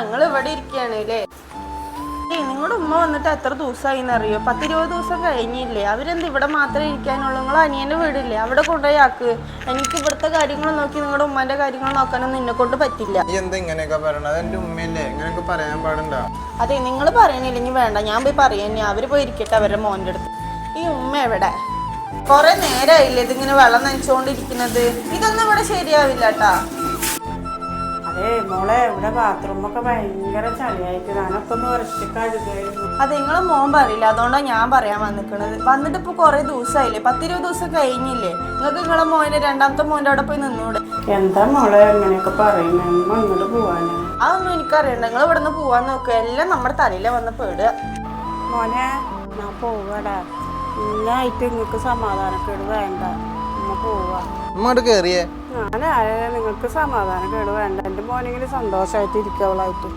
ഞങ്ങൾ ഇവിടെ ഇരിക്കുകയാണ് അല്ലേ? നിങ്ങളുടെ ഉമ്മ വന്നിട്ട് എത്ര ദിവസമായിന്ന് അറിയോ? 10-20 ദിവസം കഴിഞ്ഞില്ലേ? അവരെന്ത് ഇവിടെ മാത്രമേ ഇരിക്കാനുള്ളൂ? നിങ്ങൾ അനിയൻ്റെ വീടില്ലേ, അവിടെ കൊണ്ടുപോയി ആക്ക്. എനിക്ക് ഇവിടുത്തെ കാര്യങ്ങൾ നോക്കി നിങ്ങളുടെ ഉമ്മാന്റെ കാര്യങ്ങൾ നോക്കാനൊന്നും നിന്നെ കൊണ്ട് പറ്റില്ല. അതെ, നിങ്ങൾ പറയണില്ലെങ്കിൽ വേണ്ട, ഞാൻ പോയി പറയാ. അവര് പോയി ഇരിക്കട്ടെ അവരുടെ മോൻ്റെ അടുത്ത്. ഈ ഉമ്മ എവിടെ? കുറെ നേരമായില്ലേ ഇതിങ്ങനെ വെള്ളം നനച്ചുകൊണ്ടിരിക്കുന്നത്? ഇതൊന്നും ഇവിടെ ശരിയാവില്ല കേട്ടാ. അതെ മോളെ, ഇവിടെ ബാത്റൂമൊക്കെ ഭയങ്കര ചളിയായിട്ട് ഞാനൊക്കെ ഒന്ന് ഉരച്ച് കഴുകായിരുന്നു. അത് നിങ്ങളെ മോൻ പറയില്ല, അതുകൊണ്ടാണ് ഞാൻ പറയാൻ വന്നിക്കണത്. വന്നിട്ട് ഇപ്പൊ കുറെ ദിവസമായില്ലേ, 10-20 ദിവസം കഴിഞ്ഞില്ലേ? നിങ്ങൾക്ക് നിങ്ങളെ മോനെ രണ്ടാമത്തെ മോൻ്റെ അവിടെ പോയി നിന്നൂടെ? എന്താ മോളെ എങ്ങനെയൊക്കെ പറയുന്നത്? അങ്ങോട്ട് പോവാനാ? അതൊന്നും എനിക്കറിയണ്ട. നിങ്ങൾ ഇവിടെ നിന്ന് പോവാൻ നോക്കുക, എല്ലാം നമ്മുടെ തലയിലെ വന്ന് പേടുക. മോനെ ഞാൻ പോവാടാ, ഇന്നായിട്ട് നിങ്ങൾക്ക് സമാധാനക്കേട് വേണ്ട, ഉമ്മ പോവാ. ഞാനായ നിങ്ങൾക്ക് സമാധാനക്കേട് വേണ്ട, എൻ്റെ മോനെങ്കിലും സന്തോഷമായിട്ട് ഇരിക്കവളായിട്ട്.